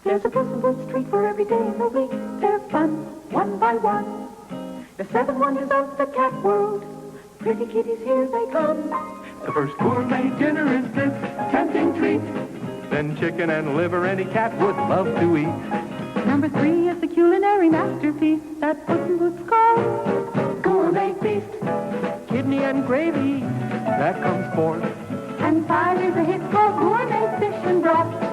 There's a Puss in Boots treat for every day in the week. They're fun, one by one. The 7 wonders of the cat world. Pretty kitties, here they come. The first gourmet dinner is this tempting treat. Then chicken and liver any cat would love to eat. Number 3 is the culinary masterpiece that Puss in Boots calls Gourmet Feast. Kidney and gravy, that comes fourth. And 5 is a hit called Gourmet Fish and Broth.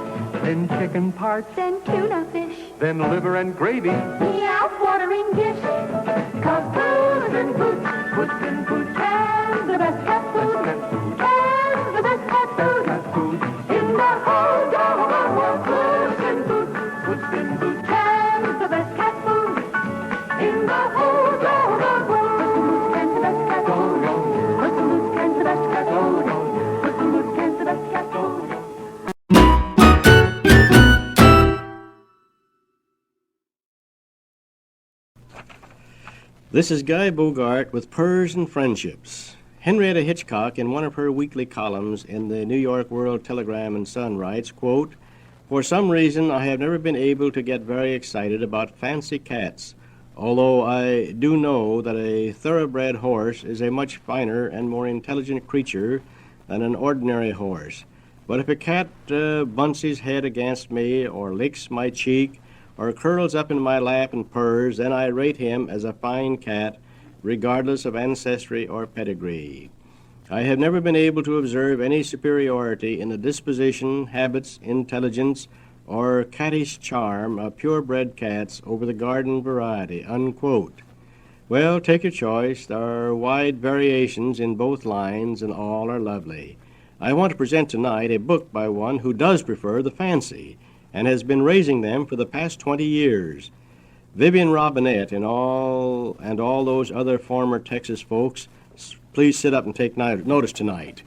Then chicken parts, Then tuna fish. then liver and gravy. Mouth-watering dish. 'Cause Puss in Boots, Puss in Boots, and the best cat food. And the best cat food. cat food. In the whole doggone world, Puss in Boots. Puss in Boots, And the best cat food. In the whole doggone world. Puss in Boots and the best cat food. Puss in Boots and the best cat food. Puss in Boots and the best cat food. This is Guy Bogart with Purrs and Friendships. Henrietta Hitchcock, in one of her weekly columns in the New York World Telegram and Sun, writes, quote, "For some reason I have never been able to get very excited about fancy cats, although I do know that a thoroughbred horse is a much finer and more intelligent creature than an ordinary horse. But if a cat bunts his head against me or licks my cheek or curls up in my lap and purrs, then I rate him as a fine cat, regardless of ancestry or pedigree. I have never been able to observe any superiority in the disposition, habits, intelligence, or cattish charm of purebred cats over the garden variety," unquote. Well, take your choice. There are wide variations in both lines, and all are lovely. I want to present tonight a book by one who does prefer the fancy, and has been raising them for the past 20 years. Vivian Robinette and all those other former Texas folks, please sit up and take notice tonight.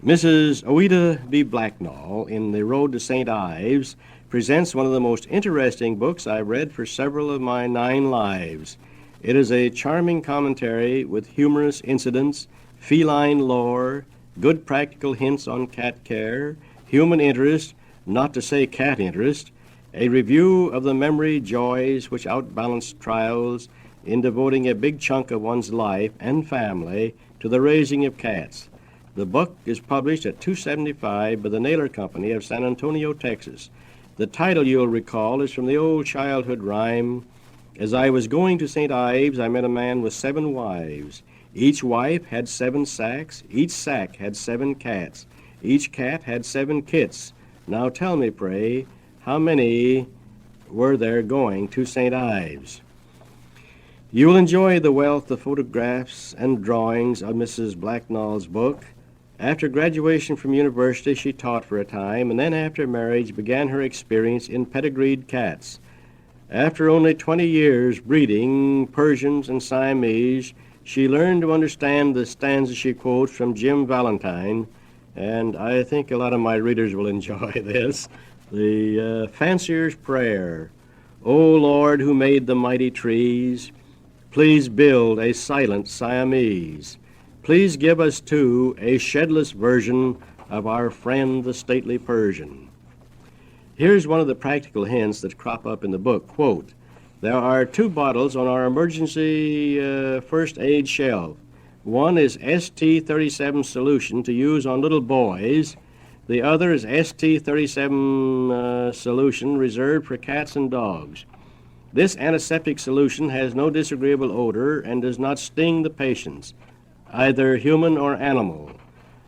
Mrs. Ouida B. Blacknall, in The Road to St. Ives, presents one of the most interesting books I've read for several of my 9 lives. It is a charming commentary with humorous incidents, feline lore, good practical hints on cat care, human interest, not to say cat interest, a review of the memory joys which outbalance trials in devoting a big chunk of one's life and family to the raising of cats. The book is published at $2.75 by the Naylor Company of San Antonio, Texas. The title, you'll recall, is from the old childhood rhyme, "As I was going to St. Ives, I met a man with 7 wives. Each wife had 7 sacks, each sack had 7 cats, each cat had 7 kits. Now tell me, pray, how many were there going to St. Ives?" You will enjoy the wealth of photographs and drawings of Mrs. Blacknall's book. After graduation from university, she taught for a time, and then after marriage began her experience in pedigreed cats. After only 20 years breeding Persians and Siamese, she learned to understand the stanza she quotes from Jim Valentine, and I think a lot of my readers will enjoy this. The Fancier's Prayer. "O Lord, who made the mighty trees, please build a silent Siamese. Please give us, too, a shedless version of our friend the stately Persian." Here's one of the practical hints that crop up in the book. Quote, "There are 2 bottles on our emergency first aid shelf. One is ST37 solution to use on little boys. The other is ST37 solution reserved for cats and dogs. This antiseptic solution has no disagreeable odor and does not sting the patients, either human or animal.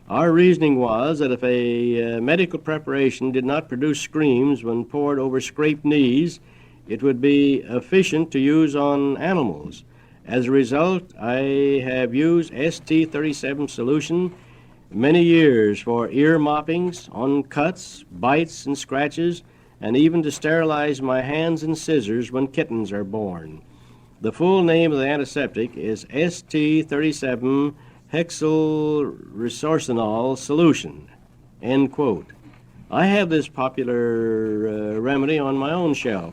Our reasoning was that if a medical preparation did not produce screams when poured over scraped knees, it would be efficient to use on animals. As a result, I have used ST37 solution many years for ear moppings, on cuts, bites, and scratches, and even to sterilize my hands and scissors when kittens are born. The full name of the antiseptic is ST37 hexylresorcinol solution," end quote. I have this popular remedy on my own shelf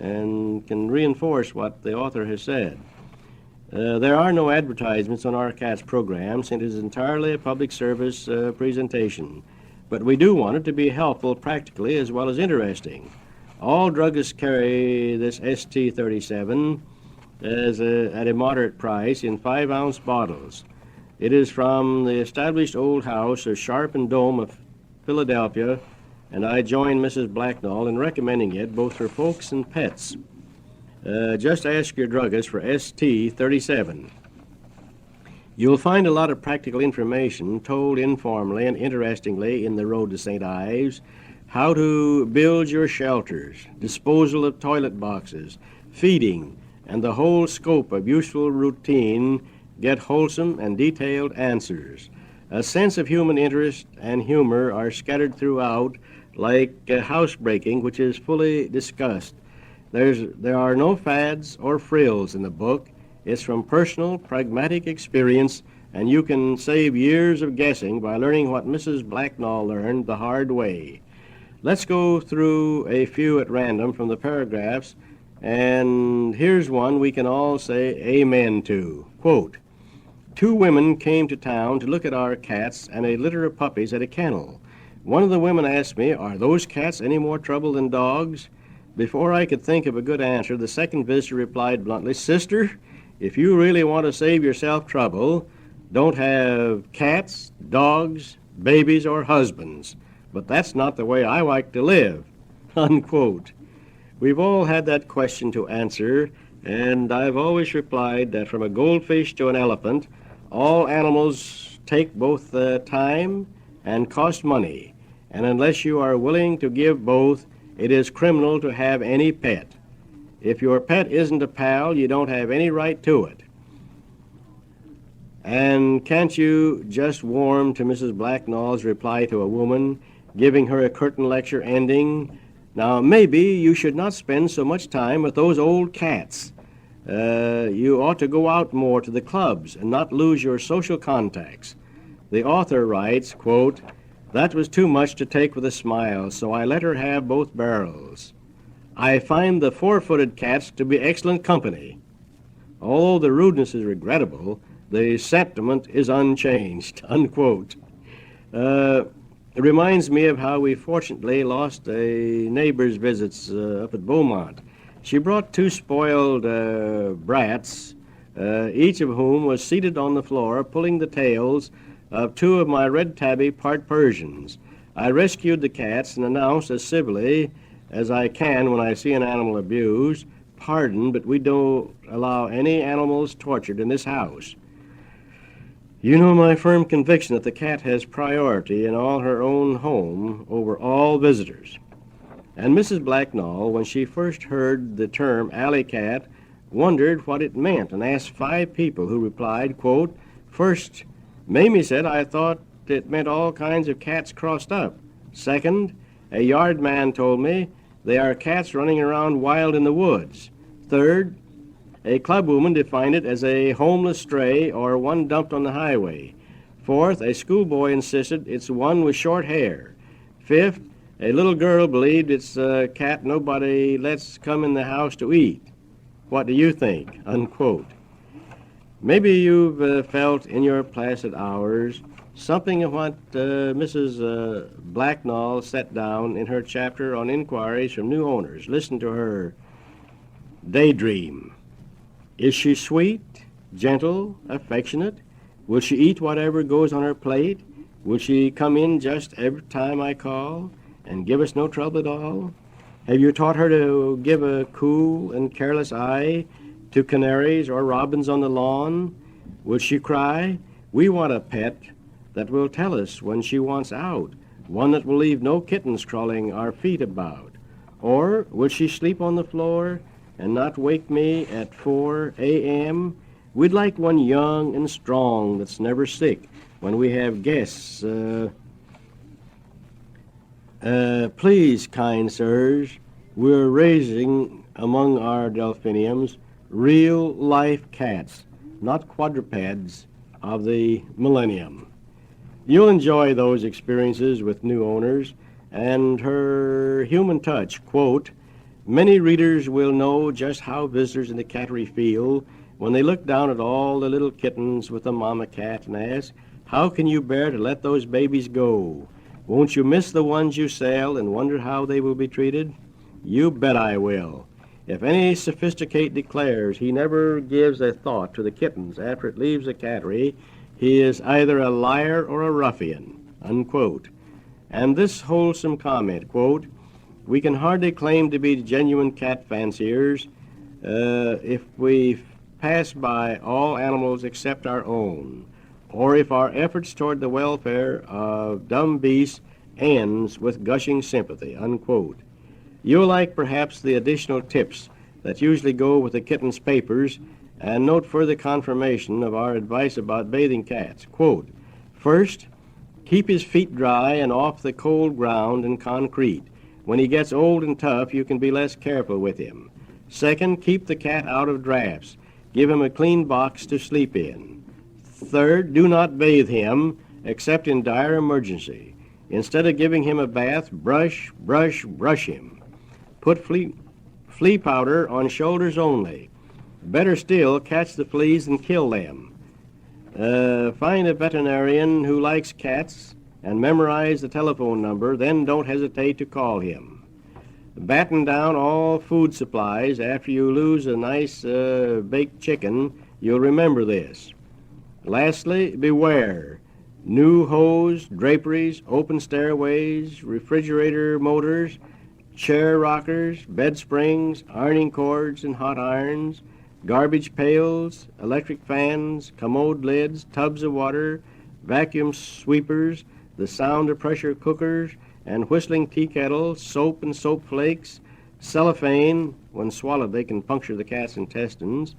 and can reinforce what the author has said. There are no advertisements on our CATS program, since it is entirely a public service presentation, but we do want it to be helpful practically as well as interesting. All druggists carry this ST37 at a moderate price in 5-ounce bottles. It is from the established old house of Sharp and Dome of Philadelphia, and I join Mrs. Blacknall in recommending it both for folks and pets. Just ask your druggist for ST37. You'll find a lot of practical information told informally and interestingly in The Road to St. Ives: how to build your shelters, disposal of toilet boxes, feeding, and the whole scope of useful routine get wholesome and detailed answers. A sense of human interest and humor are scattered throughout, like housebreaking, which is fully discussed. There are no fads or frills in the book. It's from personal, pragmatic experience, and you can save years of guessing by learning what Mrs. Blacknall learned the hard way. Let's go through a few at random from the paragraphs, and here's one we can all say amen to. Quote, "Two women came to town to look at our cats and a litter of puppies at a kennel. One of the women asked me, 'Are those cats any more trouble than dogs?' Before I could think of a good answer, the second visitor replied bluntly, 'Sister, if you really want to save yourself trouble, don't have cats, dogs, babies, or husbands. But that's not the way I like to live.'" Unquote. We've all had that question to answer, and I've always replied that from a goldfish to an elephant, all animals take both time and cost money, and unless you are willing to give both, it is criminal to have any pet. If your pet isn't a pal, you don't have any right to it. And can't you just warm to Mrs. Blacknall's reply to a woman, giving her a curtain lecture ending, "Now, maybe you should not spend so much time with those old cats. You ought to go out more to the clubs and not lose your social contacts." The author writes, quote, "That was too much to take with a smile, so I let her have both barrels. I find the four-footed cats to be excellent company. Although the rudeness is regrettable, the sentiment is unchanged." Unquote. It reminds me of how we fortunately lost a neighbor's visits up at Beaumont. She brought two spoiled brats, each of whom was seated on the floor pulling the tails of two of my red tabby part Persians. I rescued the cats and announced as civilly as I can when I see an animal abused, "Pardon, but we don't allow any animals tortured in this house." You know my firm conviction that the cat has priority in all her own home over all visitors. And Mrs. Blacknall, when she first heard the term alley cat, wondered what it meant and asked 5 people who replied, quote, "First, Mamie said I thought it meant all kinds of cats crossed up. Second, a yard man told me they are cats running around wild in the woods. Third, a clubwoman defined it as a homeless stray or one dumped on the highway. Fourth, a schoolboy insisted it's one with short hair. Fifth, a little girl believed it's a cat nobody lets come in the house to eat. What do you think?" Unquote. Maybe you've felt in your placid hours something of what Mrs. Blacknall set down in her chapter on inquiries from new owners. Listen to her daydream. Is she sweet, gentle, affectionate? Will she eat whatever goes on her plate? Will she come in just every time I call and give us no trouble at all? Have you taught her to give a cool and careless eye to canaries or robins on the lawn? Will she cry? We want a pet that will tell us when she wants out, one that will leave no kittens crawling our feet about. Or will she sleep on the floor and not wake me at 4 a.m.? We'd like one young and strong that's never sick when we have guests. Please, kind sirs, we're raising among our delphiniums real-life cats, not quadrupeds of the millennium. You'll enjoy those experiences with new owners, and her human touch, quote, "Many readers will know just how visitors in the cattery feel when they look down at all the little kittens with a mama cat and ask, 'How can you bear to let those babies go? Won't you miss the ones you sell and wonder how they will be treated?' You bet I will. If any sophisticate declares he never gives a thought to the kittens after it leaves the cattery, he is either a liar or a ruffian, unquote. And this wholesome comment, quote, we can hardly claim to be genuine cat fanciers if we pass by all animals except our own, or if our efforts toward the welfare of dumb beasts ends with gushing sympathy, unquote. You'll like perhaps the additional tips that usually go with the kitten's papers and note further confirmation of our advice about bathing cats. Quote, first, keep his feet dry and off the cold ground and concrete. When he gets old and tough, you can be less careful with him. Second, keep the cat out of drafts. Give him a clean box to sleep in. Third, do not bathe him except in dire emergency. Instead of giving him a bath, brush him. Put flea powder on shoulders only. Better still, catch the fleas and kill them. Find a veterinarian who likes cats and memorize the telephone number, then don't hesitate to call him. Batten down all food supplies. After you lose a nice baked chicken, you'll remember this. Lastly, beware. New hose, draperies, open stairways, refrigerator motors, chair rockers, bed springs, ironing cords and hot irons, garbage pails, electric fans, commode lids, tubs of water, vacuum sweepers, the sound of pressure cookers and whistling tea kettles, soap and soap flakes, cellophane, when swallowed they can puncture the cat's intestines,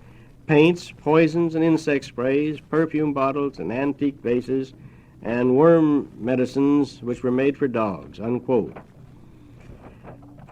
paints, poisons and insect sprays, perfume bottles and antique vases, and worm medicines which were made for dogs, unquote.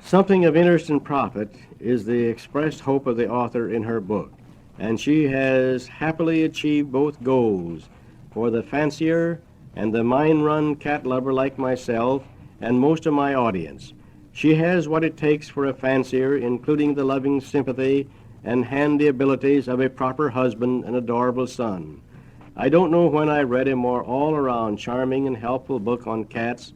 Something of interest and profit is the expressed hope of the author in her book, and she has happily achieved both goals for the fancier and the mine-run cat lover like myself and most of my audience. She has what it takes for a fancier, including the loving sympathy and handy abilities of a proper husband and adorable son. I don't know when I read a more all-around charming and helpful book on cats,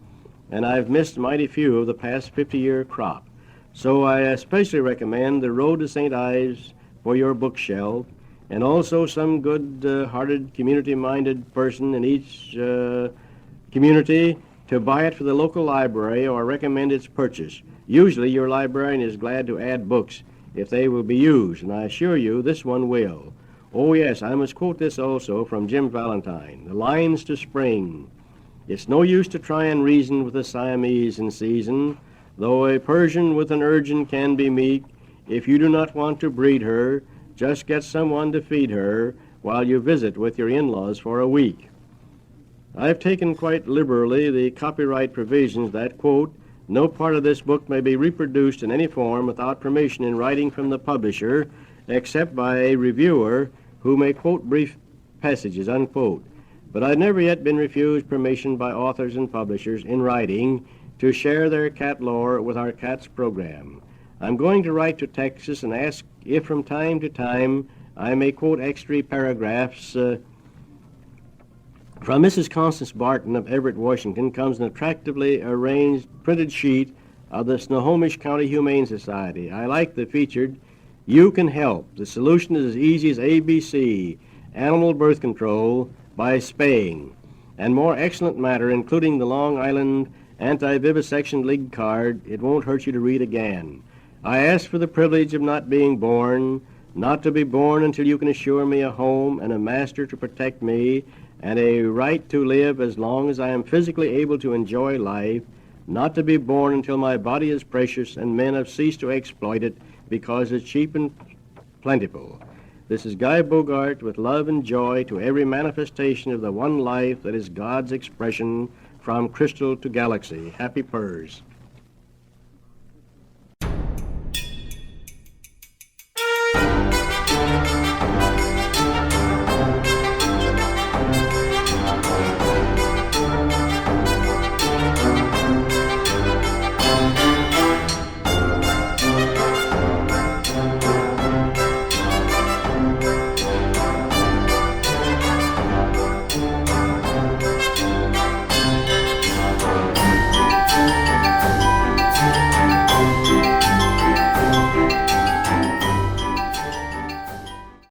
and I've missed mighty few of the past 50-year crop. So I especially recommend The Road to St. Ives for your bookshelf, and also some good-hearted, community-minded person in each community to buy it for the local library or recommend its purchase. Usually your librarian is glad to add books if they will be used, and I assure you this one will. Oh yes, I must quote this also from Jim Valentine, The Lines to Spring. It's no use to try and reason with a Siamese in season, though a Persian with an urchin can be meek. If you do not want to breed her, just get someone to feed her while you visit with your in-laws for a week. I've taken quite liberally the copyright provisions that, quote, no part of this book may be reproduced in any form without permission in writing from the publisher, except by a reviewer who may quote brief passages, unquote. But I've never yet been refused permission by authors and publishers in writing to share their cat lore with our cats program. I'm going to write to Texas and ask if from time to time I may quote extra paragraphs. From Mrs. Constance Barton of Everett, Washington, comes an attractively arranged printed sheet of the Snohomish County Humane Society. I like the featured, You Can Help. The solution is as easy as ABC, animal birth control by spaying, and more excellent matter, including the Long Island Anti-Vivisection League card. It won't hurt you to read again. I ask for the privilege of not being born, not to be born until you can assure me a home and a master to protect me, and a right to live as long as I am physically able to enjoy life, not to be born until my body is precious and men have ceased to exploit it because it's cheap and plentiful. This is Guy Bogart with love and joy to every manifestation of the one life that is God's expression from crystal to galaxy. Happy Purrs.